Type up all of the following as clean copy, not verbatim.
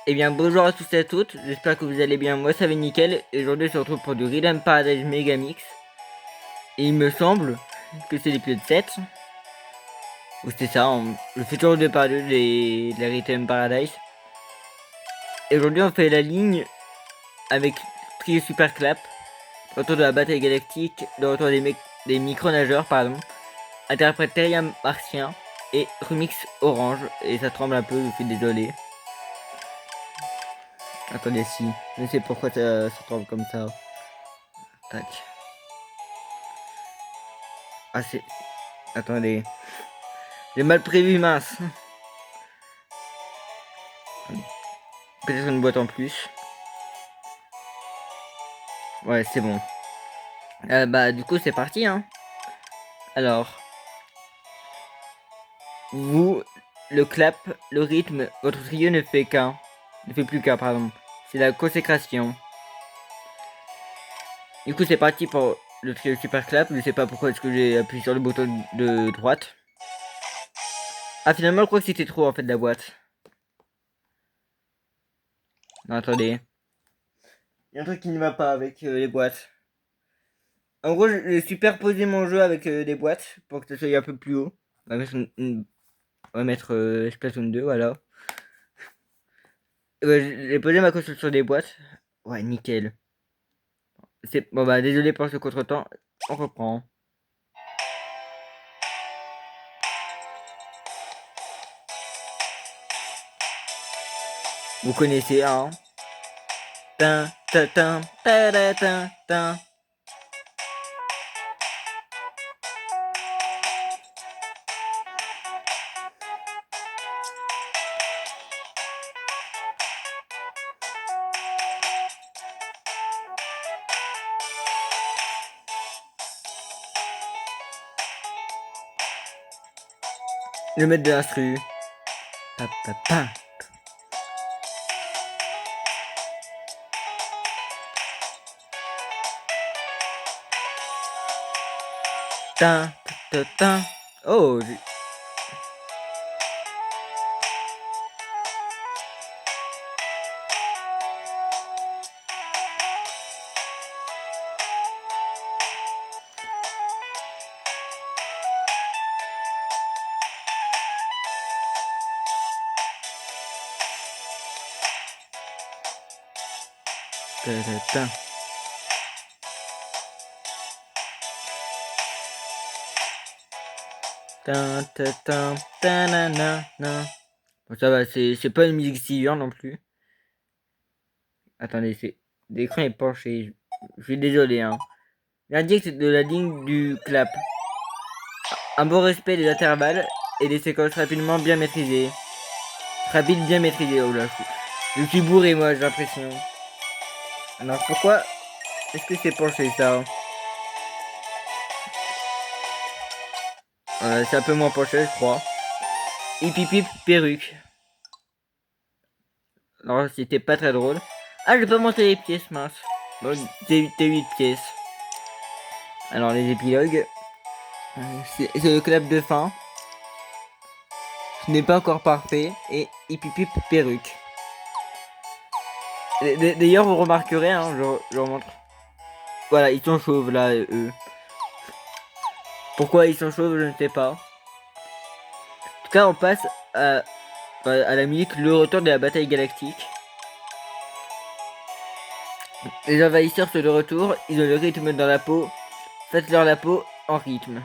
Eh bien bonjour à tous et à toutes, j'espère que vous allez bien, moi ça va nickel, et aujourd'hui on se retrouve pour du Rhythm Paradise Megamix. Et il me semble que c'est l'épisode 7, ou c'est ça, le futur de parler de la Rhythm Paradise. Et aujourd'hui on fait la ligne avec Trio Super Clap, retour de la bataille galactique, le retour des micro-nageurs, pardon, interprète Terrien Martien et remix Orange, et ça tremble un peu, je suis désolé. Attendez, si, je sais pourquoi ça tremble comme ça. Tac. Ah c'est... Attendez. J'ai mal prévu, mince. Peut-être une boîte en plus. Ouais, c'est bon. Bah, du coup, c'est parti, hein. Alors, vous, le clap, le rythme, votre trio ne fait qu'un. Ne fait plus qu'un, pardon. C'est la consécration. Du coup, c'est parti pour le trio super clap. Je sais pas pourquoi est-ce que j'ai appuyé sur le bouton de droite. Ah, finalement, je crois que c'était trop, en fait, la boîte. Non, attendez. Il y a un truc qui ne va pas avec les boîtes. En gros, j'ai superposé mon jeu avec des boîtes pour que ça soit un peu plus haut. On va mettre on va mettre Splatoon 2, voilà. Ouais, j'ai posé ma console sur des boîtes. Ouais, nickel. C'est bon, bah désolé pour ce contretemps. On reprend. Vous connaissez, hein. Tin, tin, tin, tin, tin, tin. Le maître de l'instru. Pa, pa, pa. Tin, tin, tin. Oh, tin, tin, tin. Tin, tin, tin, tin, nan, nan, nan. Bon, ça va, c'est pas une musique si dure non plus. Attendez, l'écran est penché. Je suis désolé, hein. L'indice de la ligne du clap. Un bon respect des intervalles et des séquences rapidement bien maîtrisées. Rapide bien maîtrisé, oh là. Je suis bourré, moi, j'ai l'impression. Alors pourquoi est-ce que c'est penché ça? C'est un peu moins penché, je crois. Hip hip hip perruque. Alors c'était pas très drôle. Ah, je vais pas monter les pièces, mince. Bon, T8 pièces. Alors les épilogues. C'est le clap de fin. Ce n'est pas encore parfait. Et hip hip hip perruque. D'ailleurs, vous remarquerez, hein, je remontre. Voilà, ils sont chauves là, eux. Pourquoi ils sont chauves, je ne sais pas. En tout cas, on passe à la musique Le Retour de la bataille galactique. Les envahisseurs sont de retour, ils ont le rythme dans la peau. Faites-leur la peau en rythme.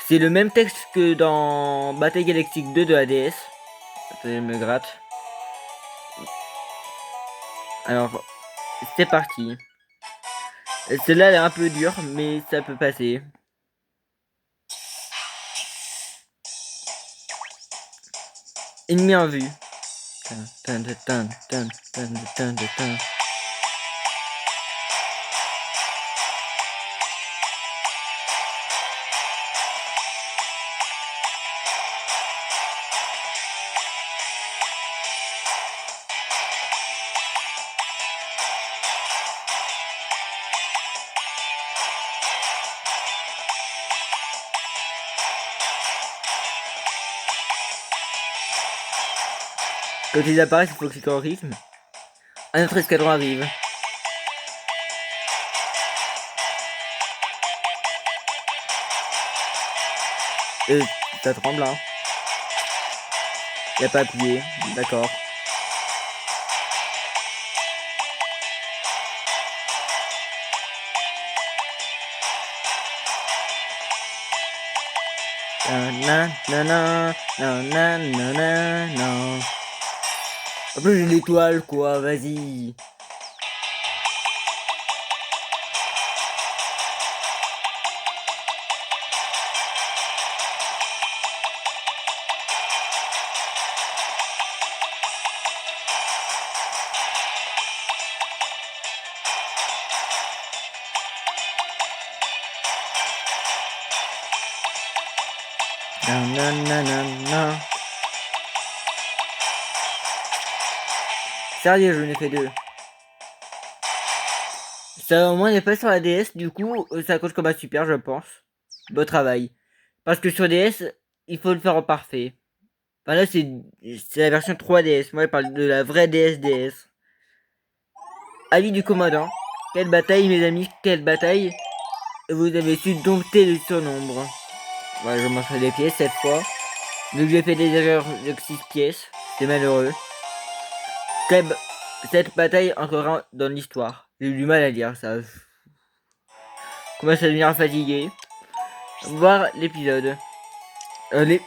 C'est le même texte que dans Bataille Galactique 2 de la DS. Attendez, je me gratte. Alors, c'est parti. Celle-là, elle est un peu dure, mais ça peut passer. Ennemi en vue. Tin, tin, tin, tin, tin, tin, tin, tin. Quand ils apparaissent, il faut cliquer en rythme. Un autre escadron arrive. Ça tremble, hein. Il a pas appuyé, d'accord. En plus j'ai l'étoile quoi, vas-y. Sérieux, je n'ai fait deux. Ça au moins n'est pas sur la DS, du coup ça coche comme un super je pense. Beau travail. Parce que sur DS, il faut le faire en parfait. Enfin là c'est la version 3DS, moi je parle de la vraie DS. Avis du commandant. Quelle bataille mes amis, quelle bataille. Vous avez su dompter le surnombre. Voilà, je montrerai les pièces cette fois. Vu que j'ai fait des erreurs de 6 pièces, c'est malheureux. Cette bataille entrera dans l'histoire. J'ai eu du mal à dire ça. Commence à devenir fatigué. Voir l'épisode. Je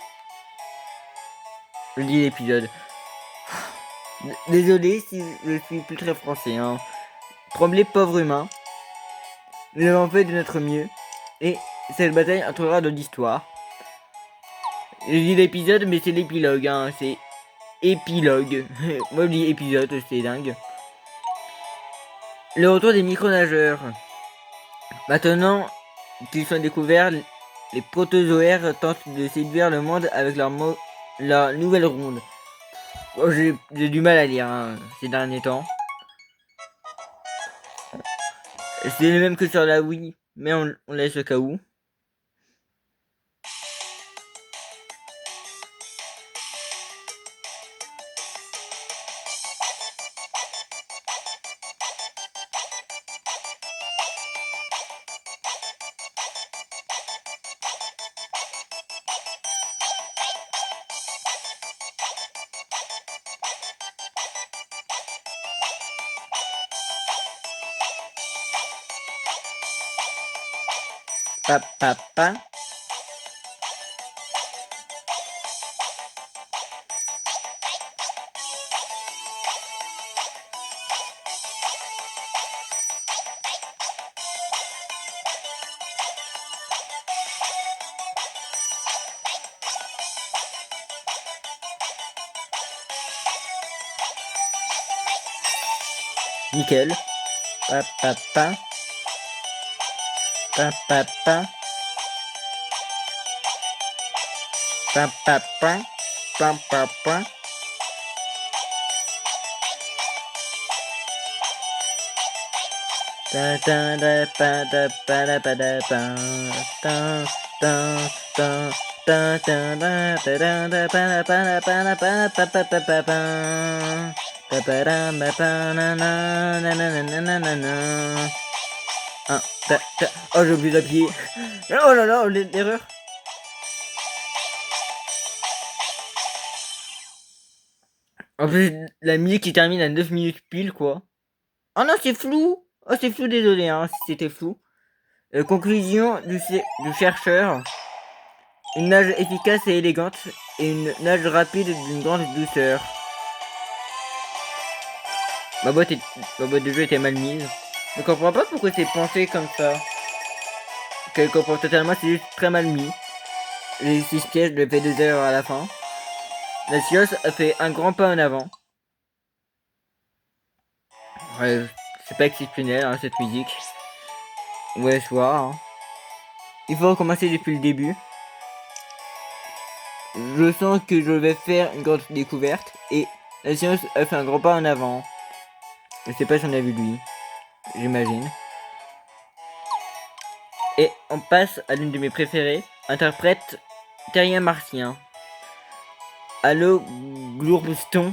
dis l'épisode. Désolé si je suis plus très français. Hein. Tremblay, pauvre humain. Nous avons fait de notre mieux. Et cette bataille entrera dans l'histoire. Je dis l'épisode, mais c'est l'épilogue. Hein. C'est épilogue. Moi je dis épisode, c'est dingue. Le retour des micronageurs. Maintenant qu'ils sont découverts, les protozoaires tentent de séduire le monde avec leur nouvelle ronde. Oh, j'ai du mal à lire hein, ces derniers temps. C'est le même que sur la Wii, mais on laisse au cas où. Papa. Nickel. Papa. Papa. Papa. Papa. Oh, j'ai oublié d'appuyer. Oh là là, l'erreur. En plus, la musique qui termine à 9 minutes pile, quoi. Oh non, c'est flou. Oh, c'est flou, désolé, hein, si c'était flou. Conclusion du chercheur. Une nage efficace et élégante et une nage rapide d'une grande douceur. Ma boîte de jeu était mal mise. Je comprends pas pourquoi c'est pensé comme ça. Qu'elle comprend totalement, c'est juste très mal mis. Les 6 pièges, je fait 2 heures à la fin. La science a fait un grand pas en avant. Ouais, c'est pas exceptionnel hein, cette musique. Ouais, soir. Hein. Il faut recommencer depuis le début. Je sens que je vais faire une grande découverte et la science a fait un grand pas en avant. Je sais pas si on a vu lui, j'imagine. Et on passe à l'une de mes préférées, interprète Terrien Martien. Allo Glourston,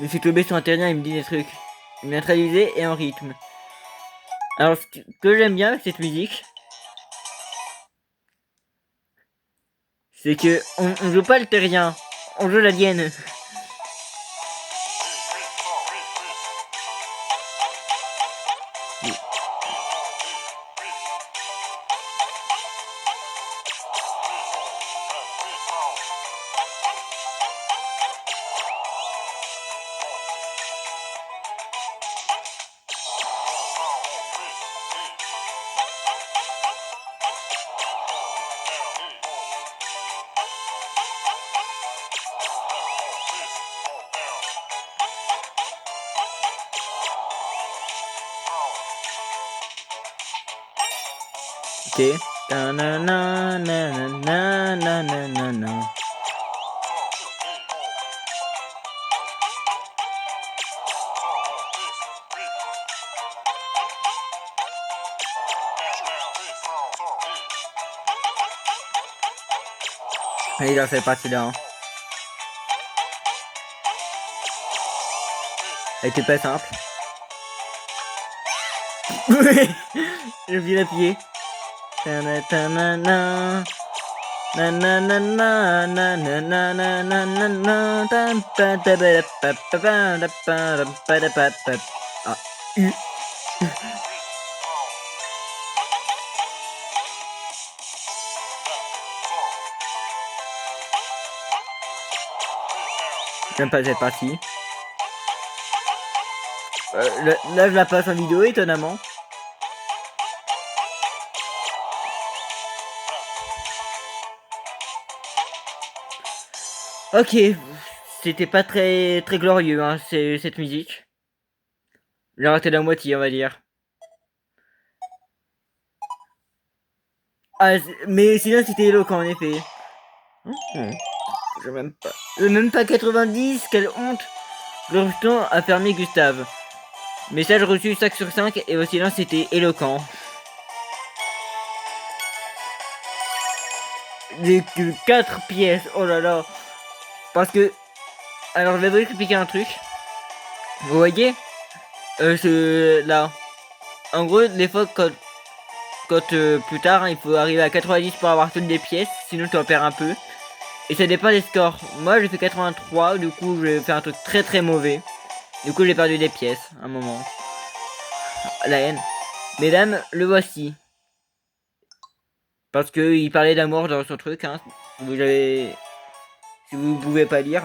Je suis tombé sur internet, il me dit des trucs. Il m'a traduisé et en rythme. Alors, ce que j'aime bien avec cette musique, c'est que on joue pas le terrien, on joue l'alien. Ok. Ta-na-na-na-na-na-na-na-na. Allez, là, c'est parti là. Hein. Elle était pas simple. J'ai oublié d'appuyer. Ta-na-ta-na-na. Ah, U. J'aime pas cette partie. Là, je la passe en vidéo, étonnamment. Ok, c'était pas très glorieux, hein, cette musique. J'ai raté la moitié, on va dire. Ah, mais sinon, c'était éloquent, en effet. J'ai même pas 90, quelle honte. Le temps a fermé Gustave. Message reçu 5 sur 5 et aussi là c'était éloquent. J'ai que 4 pièces, oh là là. Parce que, alors je vais vous expliquer un truc. Vous voyez, là, en gros, des fois quand plus tard, hein, il faut arriver à 90 pour avoir toutes les pièces, sinon tu en perds un peu. Et ça dépend des scores. Moi j'ai fait 83, du coup j'ai fait un truc très mauvais. Du coup j'ai perdu des pièces, un moment. La haine. Mesdames, le voici. Parce que il parlait d'amour dans son truc, hein. Si vous pouvez pas lire.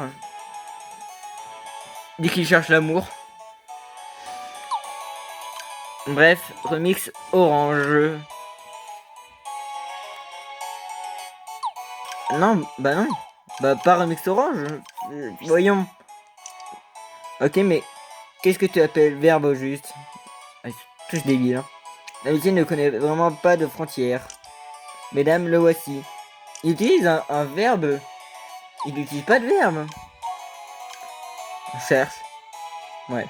Dit qu'il cherche l'amour. Bref, remix orange. Non, bah non. Bah pas remix orange. Voyons. Ok, mais qu'est-ce que tu appelles verbe au juste? Ah, tous débile. Hein. La métier ne connaît vraiment pas de frontières. Mesdames, le voici. Il utilise un verbe. Il n'utilise pas de verbe. On cherche. Ouais.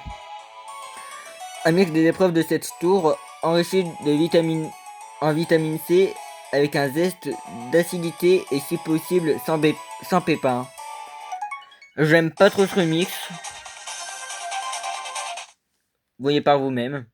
Un mix des épreuves de cette tour enrichi de vitamine en vitamine C avec un zeste d'acidité et si possible sans pépins. J'aime pas trop ce remix. Voyez par vous-même.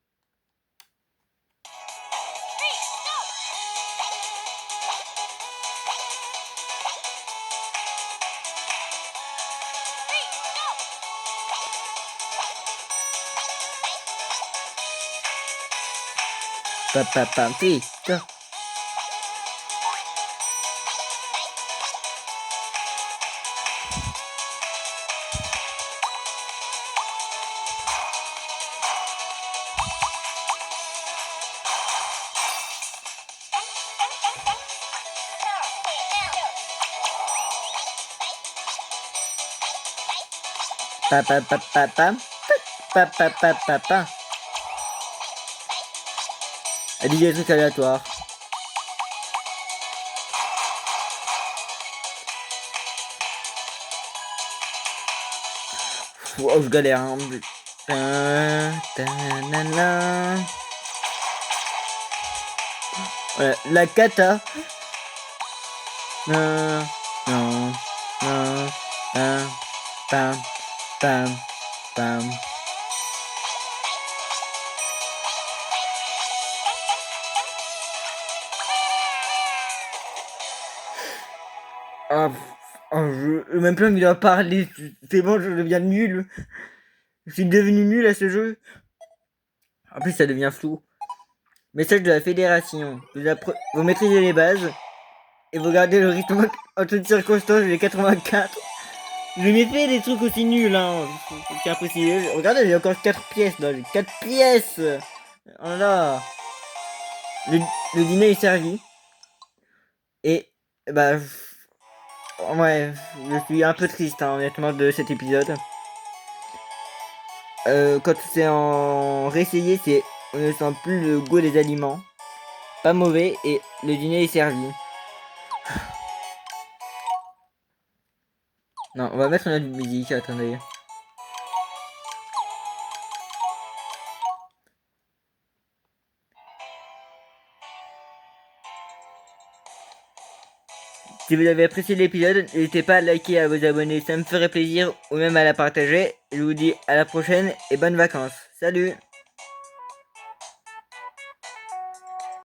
Papa, papa, papa, papa, papa, papa, papa, papa. Elle dit des trucs aléatoires. Oh, je galère. Hein. Voilà, la cata. Non, non, non, pam, pam, pam, Bam. Ah, je même plus envie d'en parler. C'est bon, je deviens nul. Je suis devenu nul à ce jeu. En plus, ça devient flou. Message de la fédération. Vous maîtrisez les bases et vous gardez le rythme en toutes circonstances des 84. Je m'ai fait des trucs aussi nuls, hein. C'est impossible. Regardez, j'ai encore 4 pièces là. J'ai 4 pièces. Oh là là. Le dîner est servi. Et bah ouais, je suis un peu triste hein, honnêtement de cet épisode. Quand c'est en réessayé, on ne sent plus le goût des aliments. Pas mauvais et le dîner est servi. Non, on va mettre notre musique, attendez. Si vous avez apprécié l'épisode, n'hésitez pas à liker et à vous abonner, ça me ferait plaisir, ou même à la partager. Je vous dis à la prochaine et bonnes vacances. Salut!